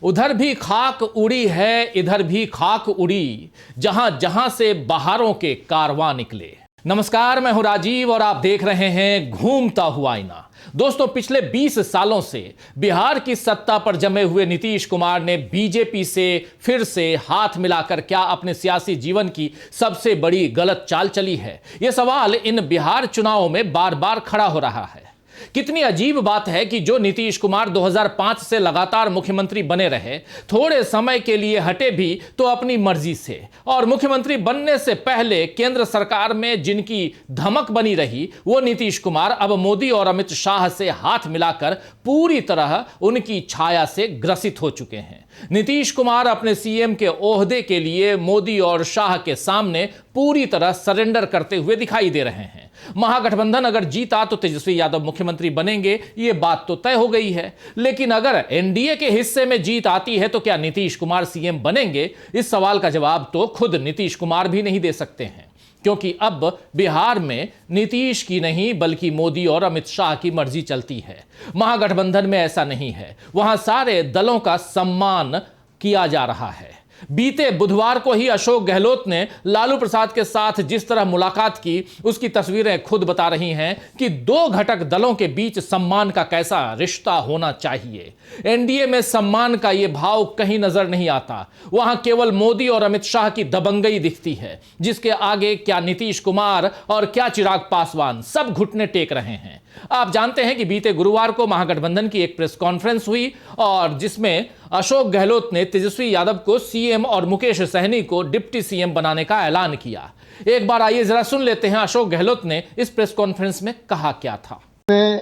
उधर भी खाक उड़ी है, इधर भी खाक उड़ी, जहां जहां से बहारों के कारवां निकले। नमस्कार, मैं हूं राजीव और आप देख रहे हैं घूमता हुआ आईना। दोस्तों, पिछले 20 सालों से बिहार की सत्ता पर जमे हुए नीतीश कुमार ने बीजेपी से फिर से हाथ मिलाकर क्या अपने सियासी जीवन की सबसे बड़ी गलत चाल चली है? यह सवाल इन बिहार चुनावों में बार बार खड़ा हो रहा है। कितनी अजीब बात है कि जो नीतीश कुमार 2005 से लगातार मुख्यमंत्री बने रहे, थोड़े समय के लिए हटे भी तो अपनी मर्जी से, और मुख्यमंत्री बनने से पहले केंद्र सरकार में जिनकी धमक बनी रही, वो नीतीश कुमार अब मोदी और अमित शाह से हाथ मिलाकर पूरी तरह उनकी छाया से ग्रसित हो चुके हैं। नीतीश कुमार अपने सीएम के ओहदे के लिए मोदी और शाह के सामने पूरी तरह सरेंडर करते हुए दिखाई दे रहे हैं। महागठबंधन अगर जीता तो तेजस्वी यादव मुख्यमंत्री बनेंगे, ये बात तो तय हो गई है। लेकिन अगर एनडीए के हिस्से में जीत आती है तो क्या नीतीश कुमार सीएम बनेंगे? इस सवाल का जवाब तो खुद नीतीश कुमार भी नहीं दे सकते हैं, क्योंकि अब बिहार में नीतीश की नहीं बल्कि मोदी और अमित शाह की मर्जी चलती है। महागठबंधन में ऐसा नहीं है, वहां सारे दलों का सम्मान किया जा रहा है। बीते बुधवार को ही अशोक गहलोत ने लालू प्रसाद के साथ जिस तरह मुलाकात की, उसकी तस्वीरें खुद बता रही हैं कि दो घटक दलों के बीच सम्मान का कैसा रिश्ता होना चाहिए। एनडीए में सम्मान का यह भाव कहीं नजर नहीं आता, वहां केवल मोदी और अमित शाह की दबंगई दिखती है, जिसके आगे क्या नीतीश कुमार और क्या चिराग पासवान सब घुटने टेक रहे हैं। आप जानते हैं कि बीते गुरुवार को महागठबंधन की एक प्रेस कॉन्फ्रेंस हुई और जिसमें अशोक गहलोत ने तेजस्वी यादव को सीएम और मुकेश सहनी को डिप्टी सीएम बनाने का ऐलान किया। एक बार आइए जरा सुन लेते हैं अशोक गहलोत ने इस प्रेस कॉन्फ्रेंस में कहा क्या था। मैं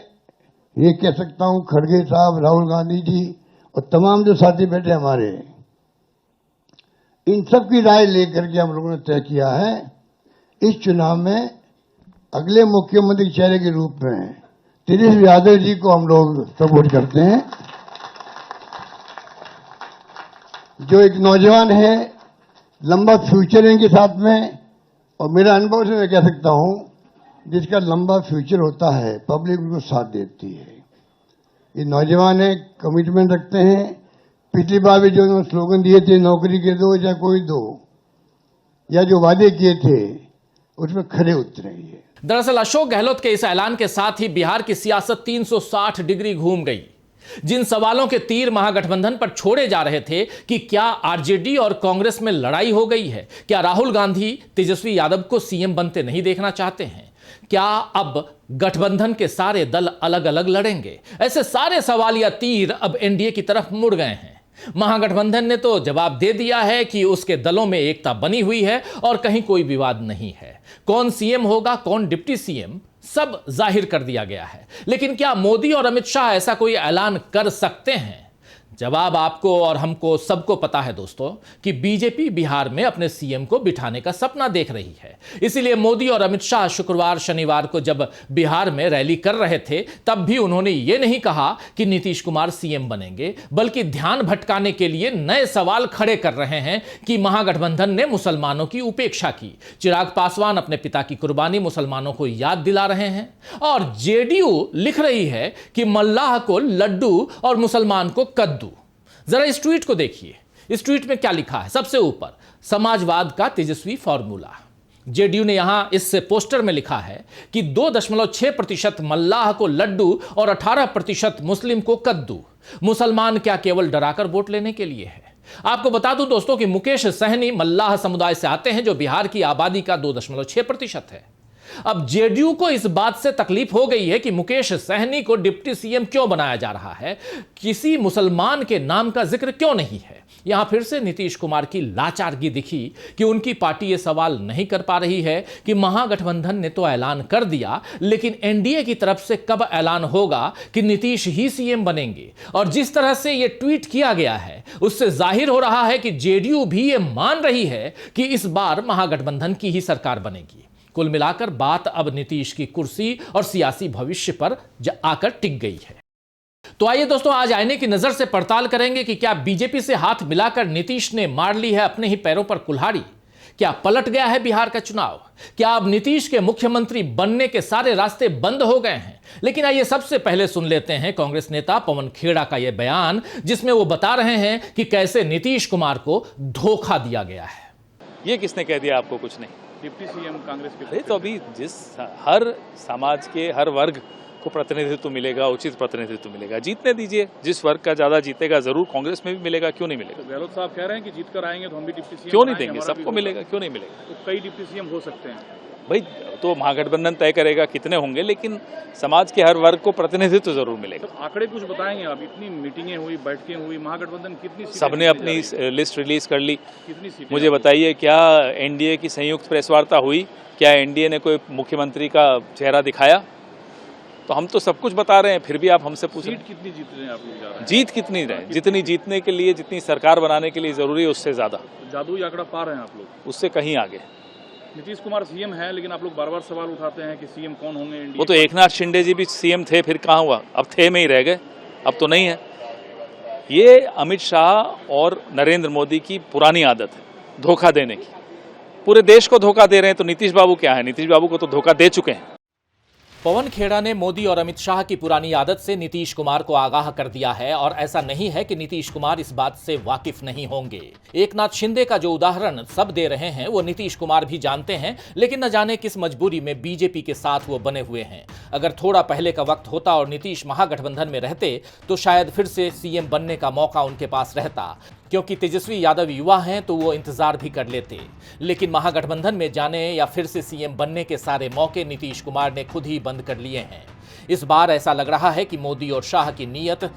ये कह सकता हूं, खड़गे साहब, राहुल गांधी जी और तमाम जो साथी बैठे हमारे, इन सब की राय लेकर के हम लोगों ने तय किया है इस चुनाव में अगले मुख्यमंत्री चेहरे के रूप में तेजस्वी यादव जी को हम लोग सपोर्ट करते हैं। जो एक नौजवान है, लंबा फ्यूचर है इनके साथ में, और मेरा अनुभव से मैं कह सकता हूं, जिसका लंबा फ्यूचर होता है पब्लिक उनको साथ देती है। ये नौजवान है, कमिटमेंट रखते हैं। पिछली बार भी जो उन्होंने स्लोगन दिए थे, नौकरी के दो या कोई दो, या जो वादे किए थे उसमें खरे उतरेंगे। दरअसल अशोक गहलोत के इस ऐलान के साथ ही बिहार की सियासत 360 डिग्री घूम गई। जिन सवालों के तीर महागठबंधन पर छोड़े जा रहे थे कि क्या आरजेडी और कांग्रेस में लड़ाई हो गई है, क्या राहुल गांधी तेजस्वी यादव को सीएम बनते नहीं देखना चाहते हैं, क्या अब गठबंधन के सारे दल अलग अलग लड़ेंगे, ऐसे सारे सवाल या तीर अब एनडीए की तरफ मुड़ गए हैं। महागठबंधन ने तो जवाब दे दिया है कि उसके दलों में एकता बनी हुई है और कहीं कोई विवाद नहीं है। कौन सीएम होगा, कौन डिप्टी सीएम, सब जाहिर कर दिया गया है। लेकिन क्या मोदी और अमित शाह ऐसा कोई ऐलान कर सकते हैं? जवाब आपको और हमको सबको पता है दोस्तों कि बीजेपी बिहार में अपने सीएम को बिठाने का सपना देख रही है। इसीलिए मोदी और अमित शाह शुक्रवार शनिवार को जब बिहार में रैली कर रहे थे, तब भी उन्होंने ये नहीं कहा कि नीतीश कुमार सीएम बनेंगे, बल्कि ध्यान भटकाने के लिए नए सवाल खड़े कर रहे हैं कि महागठबंधन ने मुसलमानों की उपेक्षा की। चिराग पासवान अपने पिता की कुर्बानी मुसलमानों को याद दिला रहे हैं, और जेडीयू लिख रही है कि मल्लाह को लड्डू और मुसलमान को कद्दू। जरा इस ट्वीट को देखिए। इस ट्वीट में क्या लिखा है? सबसे ऊपर समाजवाद का तेजस्वी फॉर्मूला। जेडीयू ने यहां इस पोस्टर में लिखा है कि 2.6% मल्लाह को लड्डू और 18% मुस्लिम को कद्दू। मुसलमान क्या केवल डराकर वोट लेने के लिए है? आपको बता दूं दोस्तों कि मुकेश सहनी मल्लाह समुदाय से आते हैं, जो बिहार की आबादी का 2.6% है। अब जेडीयू को इस बात से तकलीफ हो गई है कि मुकेश सहनी को डिप्टी सीएम क्यों बनाया जा रहा है, किसी मुसलमान के नाम का जिक्र क्यों नहीं है। यहां फिर से नीतीश कुमार की लाचारगी दिखी कि उनकी पार्टी यह सवाल नहीं कर पा रही है कि महागठबंधन ने तो ऐलान कर दिया, लेकिन एनडीए की तरफ से कब ऐलान होगा कि नीतीश ही सीएम बनेंगे। और जिस तरह से यह ट्वीट किया गया है, उससे जाहिर हो रहा है कि जेडीयू भी यह मान रही है कि इस बार महागठबंधन की ही सरकार बनेगी। कुल मिलाकर बात अब नीतीश की कुर्सी और सियासी भविष्य पर आकर टिक गई है। तो आइए दोस्तों, आज आईने की नजर से पड़ताल करेंगे कि क्या बीजेपी से हाथ मिलाकर नीतीश ने मार ली है अपने ही पैरों पर कुल्हाड़ी? क्या पलट गया है बिहार का चुनाव? क्या अब नीतीश के मुख्यमंत्री बनने के सारे रास्ते बंद हो गए हैं? लेकिन आइए सबसे पहले सुन लेते हैं कांग्रेस नेता पवन खेड़ा का यह बयान, जिसमें वो बता रहे हैं कि कैसे नीतीश कुमार को धोखा दिया गया है। ये किसने कह दिया आपको? कुछ नहीं। डिप्टी सीएम कांग्रेस के अरे तो अभी जिस हर समाज के हर वर्ग को प्रतिनिधित्व मिलेगा, उचित प्रतिनिधित्व मिलेगा, जीतने दीजिए। जिस वर्ग का ज्यादा जीतेगा जरूर कांग्रेस में भी मिलेगा, क्यों नहीं मिलेगा? गहलोत साहब कह रहे हैं कि जीत कर आएंगे तो हम भी डिप्टी सीएम क्यों नहीं देंगे? सबको मिलेगा, क्यों नहीं मिलेगा? तो कई डिप्टी सीएम हो सकते हैं भाई, तो महागठबंधन तय करेगा कितने होंगे, लेकिन समाज के हर वर्ग को प्रतिनिधित्व जरूर मिलेगा। तो आंकड़े कुछ बताएंगे आप? इतनी मीटिंगें हुई, बैठकें हुई, महागठबंधन कितनी सीटें सबने जीते अपनी जा रही लिस्ट रिलीज कर ली। है? कितनी सीटें? मुझे बताइए, क्या एनडीए की संयुक्त प्रेस वार्ता हुई? क्या एनडीए ने कोई मुख्यमंत्री का चेहरा दिखाया? तो हम तो सब कुछ बता रहे हैं, फिर भी आप हमसे पूछ रहे हैं सीट कितनी जीत रहे हैं आप लोग? जा रहे हैं जीत कितनी रहे? जितनी जीतने के लिए, जितनी सरकार बनाने के लिए जरूरी है, उससे ज्यादा, जादुई आंकड़ा पा रहे हैं आप लोग? उससे कहीं आगे। नीतीश कुमार सीएम है, लेकिन आप लोग बार बार सवाल उठाते हैं कि सीएम कौन होंगे इंडिया? वो तो एकनाथ शिंदे जी भी सीएम थे, फिर कहाँ हुआ? अब थे में ही रह गए, अब तो नहीं है। ये अमित शाह और नरेंद्र मोदी की पुरानी आदत है, धोखा देने की। पूरे देश को धोखा दे रहे हैं, तो नीतीश बाबू क्या है? नीतीश बाबू को तो धोखा दे चुके हैं। पवन खेड़ा ने मोदी और अमित शाह की पुरानी आदत से नीतीश कुमार को आगाह कर दिया है, और ऐसा नहीं है कि नीतीश कुमार इस बात से वाकिफ नहीं होंगे। एकनाथ शिंदे का जो उदाहरण सब दे रहे हैं वो नीतीश कुमार भी जानते हैं, लेकिन न जाने किस मजबूरी में बीजेपी के साथ वो बने हुए हैं। अगर थोड़ा पहले का वक्त होता और नीतीश महागठबंधन में रहते तो शायद फिर से सीएम बनने का मौका उनके पास रहता, क्योंकि तेजस्वी यादव युवा हैं तो वो इंतजार भी कर लेते। लेकिन महागठबंधन में जाने या फिर से सीएम बनने के सारे मौके नीतीश कुमार ने खुद ही बंद कर लिए हैं। इस बार ऐसा लग रहा है कि मोदी और शाह की नीयत,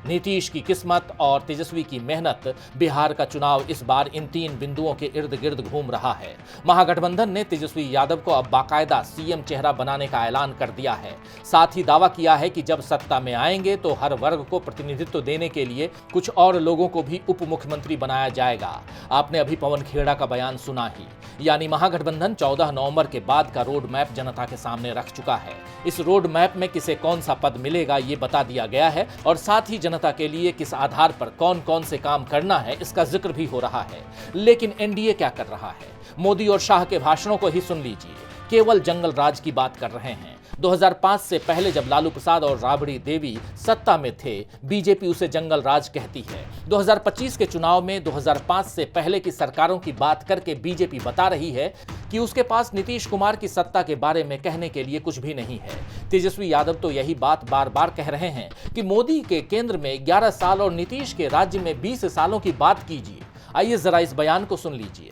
नीतीश की किस्मत और तेजस्वी की मेहनत, बिहार का चुनाव इस बार इन तीन बिंदुओं के इर्द गिर्द घूम रहा है। महागठबंधन ने तेजस्वी यादव को अब बाकायदा सीएम चेहरा बनाने का ऐलान कर दिया है। साथ ही दावा किया है कि जब सत्ता में आएंगे तो हर वर्ग को प्रतिनिधित्व देने के लिए कुछ और लोगों को भी उप मुख्यमंत्री बनाया जाएगा। आपने अभी पवन खेड़ा का बयान सुना ही, यानी महागठबंधन 14 नवंबर के बाद का रोड मैप जनता के सामने रख चुका है। इस रोड मैप में किसे कौन सा पद मिलेगा ये बता दिया गया है, और साथ ही जनता के लिए किस आधार पर कौन कौन से काम करना है इसका जिक्र भी हो रहा है। लेकिन एनडीए क्या कर रहा है? मोदी और शाह के भाषणों को ही सुन लीजिए, केवल जंगल राज की बात कर रहे हैं। 2005 से पहले जब लालू प्रसाद और राबड़ी देवी सत्ता में थे, बीजेपी उसे जंगल राज कहती है। 2025 के चुनाव में 2005 से पहले की सरकारों की बात करके बीजेपी बता रही है कि उसके पास नीतीश कुमार की सत्ता के बारे में कहने के लिए कुछ भी नहीं है। तेजस्वी यादव तो यही बात बार बार कह रहे हैं कि मोदी के केंद्र में 11 साल और नीतीश के राज्य में 20 सालों की बात कीजिए। आइए जरा इस बयान को सुन लीजिए।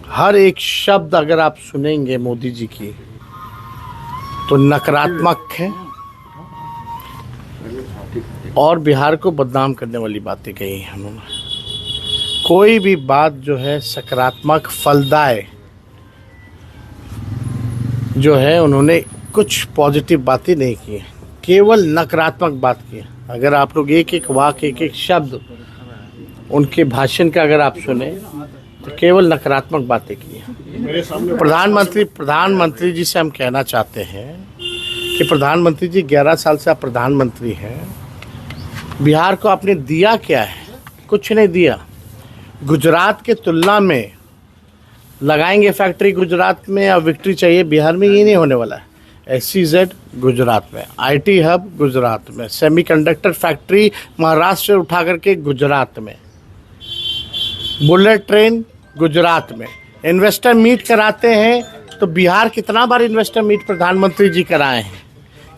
हर एक शब्द अगर आप सुनेंगे मोदी जी की तो नकारात्मक है और बिहार को बदनाम करने वाली बातें कही हैं उन्होंने। कोई भी बात जो है सकारात्मक फलदाय जो है, उन्होंने कुछ पॉजिटिव बातें नहीं की हैं, केवल नकारात्मक बात की है। अगर आप लोग एक एक वाक्य, एक एक शब्द उनके भाषण का अगर आप सुने तो केवल नकारात्मक बातें की हैं। प्रधानमंत्री जी से हम कहना चाहते हैं कि प्रधानमंत्री जी 11 साल से आप प्रधानमंत्री हैं, बिहार को आपने दिया क्या है? कुछ नहीं दिया। गुजरात के तुलना में लगाएंगे फैक्ट्री गुजरात में या विक्ट्री चाहिए बिहार में, ये नहीं होने वाला है। SEZ गुजरात में, IT हब गुजरात में, सेमीकंडक्टर फैक्ट्री महाराष्ट्र से उठा करके गुजरात में, बुलेट ट्रेन गुजरात में। इन्वेस्टर मीट कराते हैं तो बिहार कितना बार इन्वेस्टर मीट प्रधानमंत्री जी कराए हैं,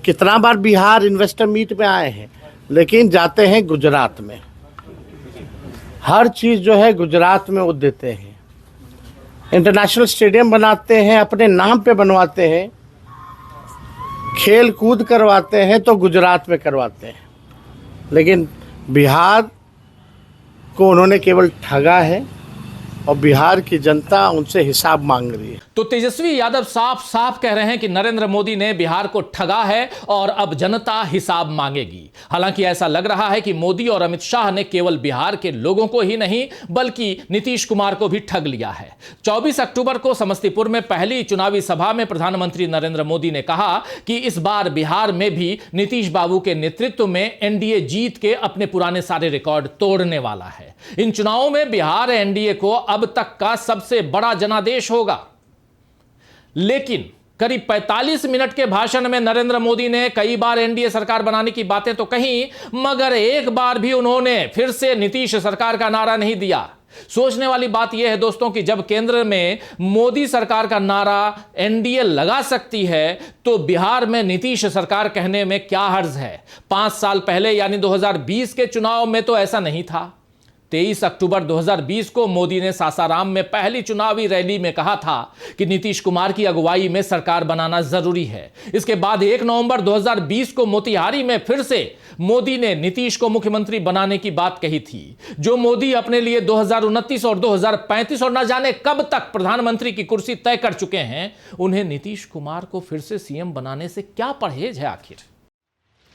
कितना बार बिहार इन्वेस्टर मीट में आए हैं, लेकिन जाते हैं गुजरात में। हर चीज़ जो है गुजरात में वो देते हैं। इंटरनेशनल स्टेडियम बनाते हैं, अपने नाम पे बनवाते हैं, खेल कूद करवाते हैं तो गुजरात में करवाते हैं, लेकिन बिहार को उन्होंने केवल ठगा है और बिहार की जनता उनसे हिसाब मांग रही है। तो तेजस्वी यादव साफ साफ कह रहे हैं कि नरेंद्र मोदी ने बिहार को ठगा है और अब जनता हिसाब मांगेगी। हालांकि ऐसा लग रहा है कि मोदी और अमित शाह ने केवल बिहार के लोगों को ही नहीं बल्कि नीतीश कुमार को भी ठग लिया है। 24 अक्टूबर को समस्तीपुर में पहली चुनावी सभा में प्रधानमंत्री नरेंद्र मोदी ने कहा कि इस बार बिहार में भी नीतीश बाबू के नेतृत्व में एनडीए जीत के अपने पुराने सारे रिकॉर्ड तोड़ने वाला है। इन चुनावों में बिहार एनडीए को अब तक का सबसे बड़ा जनादेश होगा। लेकिन करीब 45 मिनट के भाषण में नरेंद्र मोदी ने कई बार एनडीए सरकार बनाने की बातें तो कही, मगर एक बार भी उन्होंने फिर से नीतीश सरकार का नारा नहीं दिया। सोचने वाली बात यह है दोस्तों कि जब केंद्र में मोदी सरकार का नारा एनडीए लगा सकती है तो बिहार में नीतीश सरकार कहने में क्या हर्ज है। 5 साल पहले यानी 2020 के चुनाव में तो ऐसा नहीं था। 23 अक्टूबर 2020 को मोदी ने सासाराम में पहली चुनावी रैली में कहा था कि नीतीश कुमार की अगुवाई में सरकार बनाना जरूरी है। इसके बाद 1 नवंबर 2020 को मोतिहारी में फिर से मोदी ने नीतीश को मुख्यमंत्री बनाने की बात कही थी। जो मोदी अपने लिए 2029 और 2035 और न जाने कब तक प्रधानमंत्री की कुर्सी तय कर चुके हैं, उन्हें नीतीश कुमार को फिर से सीएम बनाने से क्या परहेज है आखिर।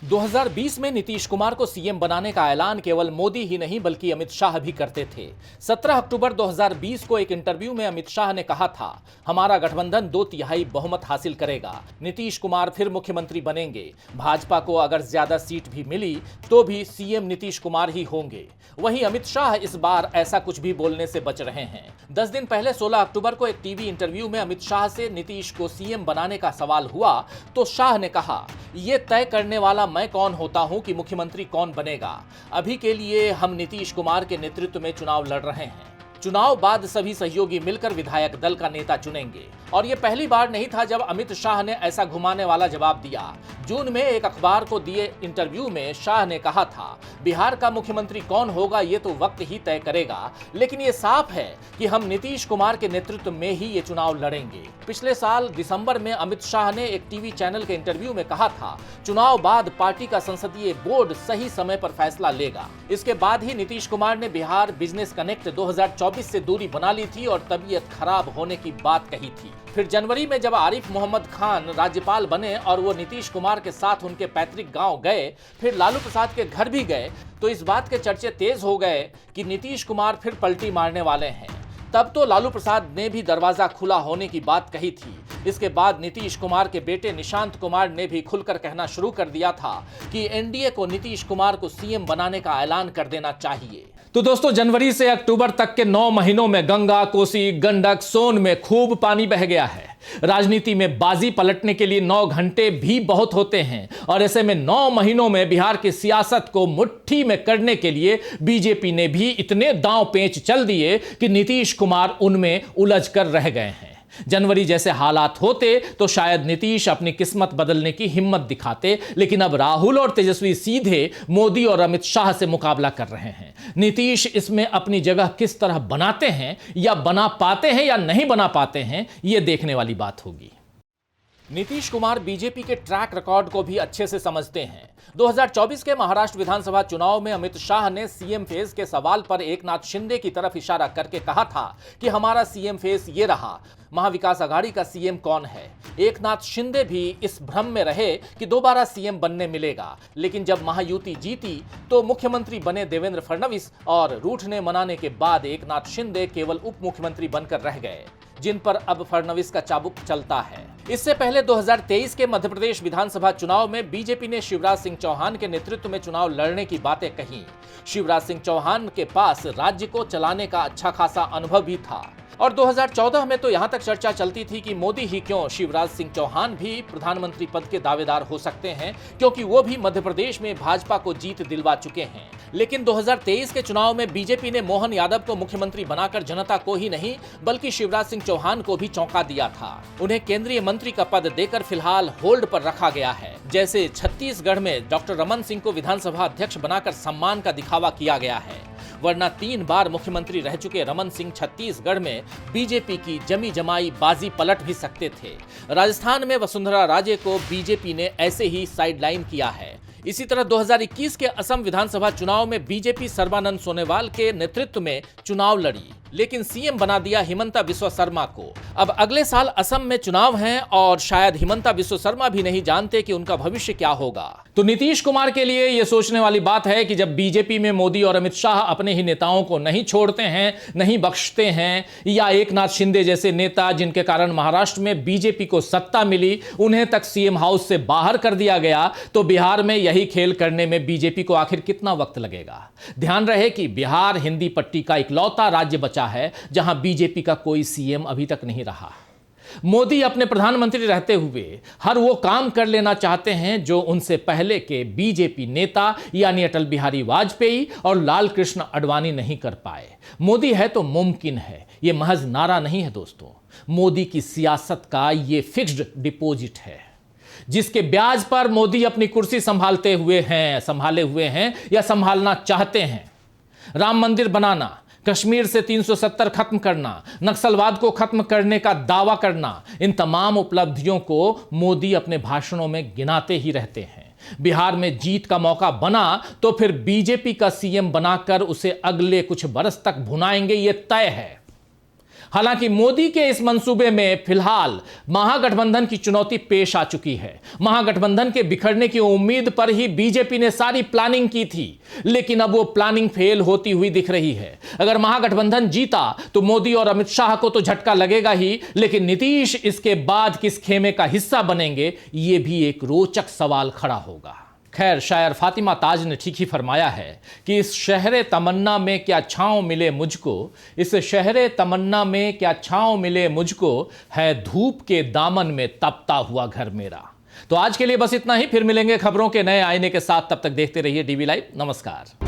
2020 में नीतीश कुमार को सीएम बनाने का ऐलान केवल मोदी ही नहीं बल्कि अमित शाह भी करते थे। 17 अक्टूबर 2020 को एक इंटरव्यू में अमित शाह ने कहा था, हमारा गठबंधन 2/3 बहुमत हासिल करेगा, नीतीश कुमार फिर मुख्यमंत्री बनेंगे, भाजपा को अगर ज्यादा सीट भी मिली तो भी सीएम नीतीश कुमार ही होंगे। वहीं अमित शाह इस बार ऐसा कुछ भी बोलने से बच रहे हैं। 10 दिन पहले 16 अक्टूबर को एक टीवी इंटरव्यू में अमित शाह से नीतीश को सीएम बनाने का सवाल हुआ तो शाह ने कहा, यह तय करने वाला मैं कौन होता हूं कि मुख्यमंत्री कौन बनेगा। अभी के लिए हम नीतीश कुमार के नेतृत्व में चुनाव लड़ रहे हैं। चुनाव बाद सभी सहयोगी मिलकर विधायक दल का नेता चुनेंगे। और यह पहली बार नहीं था जब अमित शाह ने ऐसा घुमाने वाला जवाब दिया। जून में एक अखबार को दिए इंटरव्यू में शाह ने कहा था, बिहार का मुख्यमंत्री कौन होगा ये तो वक्त ही तय करेगा, लेकिन ये साफ है कि हम नीतीश कुमार के नेतृत्व में ही ये चुनाव लड़ेंगे। पिछले साल दिसंबर में अमित शाह ने एक टीवी चैनल के इंटरव्यू में कहा था, चुनाव बाद पार्टी का संसदीय बोर्ड सही समय पर फैसला लेगा। इसके बाद ही नीतीश कुमार ने बिहार बिजनेस कनेक्ट 2024 से दूरी बना ली थी और तबीयत खराब होने की बात कही थी। फिर जनवरी में जब आरिफ मोहम्मद खान राज्यपाल बने और वो नीतीश कुमार के साथ उनके पैतृक गांव गए, फिर लालू प्रसाद के घर भी गए, तो इस बात के चर्चे तेज हो गए कि नीतीश कुमार फिर पलटी मारने वाले हैं। तब तो लालू प्रसाद ने भी दरवाजा खुला होने की बात कही थी। इसके बाद नीतीश कुमार के बेटे निशांत कुमार ने भी खुलकर कहना शुरू कर दिया था कि एनडीए को नीतीश कुमार को सीएम बनाने का ऐलान कर देना चाहिए। तो दोस्तों, जनवरी से अक्टूबर तक के 9 महीनों में गंगा, कोसी, गंडक, सोन में खूब पानी बह गया है। राजनीति में बाजी पलटने के लिए 9 घंटे भी बहुत होते हैं और ऐसे में 9 महीनों में बिहार की सियासत को मुट्ठी में करने के लिए बीजेपी ने भी इतने दांव पेंच चल दिए कि नीतीश कुमार उनमें उलझ कर रह गए हैं। जनवरी जैसे हालात होते तो शायद नीतीश अपनी किस्मत बदलने की हिम्मत दिखाते, लेकिन अब राहुल और तेजस्वी सीधे मोदी और अमित शाह से मुकाबला कर रहे हैं। नीतीश इसमें अपनी जगह किस तरह बनाते हैं या बना पाते हैं या नहीं बना पाते हैं, यह देखने वाली बात होगी। नीतीश कुमार बीजेपी के ट्रैक रिकॉर्ड को भी अच्छे से समझते हैं। 2024 के महाराष्ट्र विधानसभा चुनाव में अमित शाह ने सीएम फेस के सवाल पर एकनाथ शिंदे की तरफ इशारा करके कहा था कि हमारा सीएम फेस ये रहा, महाविकास आघाड़ी का सीएम कौन है। एकनाथ शिंदे भी इस भ्रम में रहे कि दोबारा सीएम बनने मिलेगा, लेकिन जब महायुति जीती तो मुख्यमंत्री बने देवेंद्र फडणवीस और रूठने मनाने के बाद एकनाथ शिंदे केवल उप मुख्यमंत्री बनकर रह गए, जिन पर अब फडणवीस का चाबुक चलता है। इससे पहले 2023 के मध्य प्रदेश विधानसभा चुनाव में बीजेपी ने शिवराज सिंह चौहान के नेतृत्व में चुनाव लड़ने की बातें कही। शिवराज सिंह चौहान के पास राज्य को चलाने का अच्छा खासा अनुभव भी था और 2014 में तो यहां तक चर्चा चलती थी कि मोदी ही क्यों, शिवराज सिंह चौहान भी प्रधानमंत्री पद के दावेदार हो सकते हैं, क्योंकि वो भी मध्य प्रदेश में भाजपा को जीत दिलवा चुके हैं। लेकिन 2023 के चुनाव में बीजेपी ने मोहन यादव को मुख्यमंत्री बनाकर जनता को ही नहीं बल्कि शिवराज सिंह चौहान को भी चौंका दिया था। उन्हें केंद्रीय मंत्री का पद देकर फिलहाल होल्ड पर रखा गया है। जैसे छत्तीसगढ़ में डॉक्टर रमन सिंह को विधानसभा अध्यक्ष बनाकर सम्मान का दिखावा किया गया है, वरना 3 बार मुख्यमंत्री रह चुके रमन सिंह छत्तीसगढ़ में बीजेपी की जमी जमाई बाजी पलट भी सकते थे। राजस्थान में वसुंधरा राजे को बीजेपी ने ऐसे ही साइडलाइन किया है। इसी तरह 2021 के असम विधानसभा चुनाव में बीजेपी सर्बानंद सोनोवाल के नेतृत्व में चुनाव लड़ी, लेकिन सीएम बना दिया हिमंता बिस्वा शर्मा को। अब अगले साल असम में चुनाव हैं और शायद हिमंता बिस्वा शर्मा भी नहीं जानते कि उनका भविष्य क्या होगा। तो नीतीश कुमार के लिए यह सोचने वाली बात है कि जब बीजेपी में मोदी और अमित शाह अपने ही नेताओं को नहीं छोड़ते हैं, नहीं बख्शते हैं, या एकनाथ शिंदे जैसे नेता जिनके कारण महाराष्ट्र में बीजेपी को सत्ता मिली, उन्हें तक सीएम हाउस से बाहर कर दिया गया, तो बिहार में यही खेल करने में बीजेपी को आखिर कितना वक्त लगेगा। ध्यान रहे कि बिहार हिंदी पट्टी का इकलौता राज्य बचा है जहां बीजेपी का कोई सीएम अभी तक नहीं रहा। मोदी अपने प्रधानमंत्री रहते हुए हर वो काम कर लेना चाहते हैं जो उनसे पहले के बीजेपी नेता यानी अटल बिहारी वाजपेयी और लाल कृष्ण आडवाणी नहीं कर पाए। मोदी है तो मुमकिन है, ये महज नारा नहीं है दोस्तों। मोदी की सियासत का ये फिक्स्ड डिपॉजिट है जिसके ब्याज पर मोदी अपनी कुर्सी संभाले हुए हैं या संभालना चाहते हैं। राम मंदिर बनाना, कश्मीर से 370 खत्म करना, नक्सलवाद को खत्म करने का दावा करना, इन तमाम उपलब्धियों को मोदी अपने भाषणों में गिनाते ही रहते हैं। बिहार में जीत का मौका बना तो फिर बीजेपी का सीएम बनाकर उसे अगले कुछ बरस तक भुनाएंगे, ये तय है। हालांकि मोदी के इस मंसूबे में फिलहाल महागठबंधन की चुनौती पेश आ चुकी है। महागठबंधन के बिखरने की उम्मीद पर ही बीजेपी ने सारी प्लानिंग की थी, लेकिन अब वो प्लानिंग फेल होती हुई दिख रही है। अगर महागठबंधन जीता तो मोदी और अमित शाह को तो झटका लगेगा ही, लेकिन नीतीश इसके बाद किस खेमे का हिस्सा बनेंगे, ये भी एक रोचक सवाल खड़ा होगा। खैर, शायर फातिमा ताज ने ठीक ही फरमाया है कि इस शहरे तमन्ना में क्या छांव मिले मुझको, इस शहरे तमन्ना में क्या छांव मिले मुझको, है धूप के दामन में तपता हुआ घर मेरा। तो आज के लिए बस इतना ही, फिर मिलेंगे खबरों के नए आईने के साथ। तब तक देखते रहिए डीवी लाइव। नमस्कार।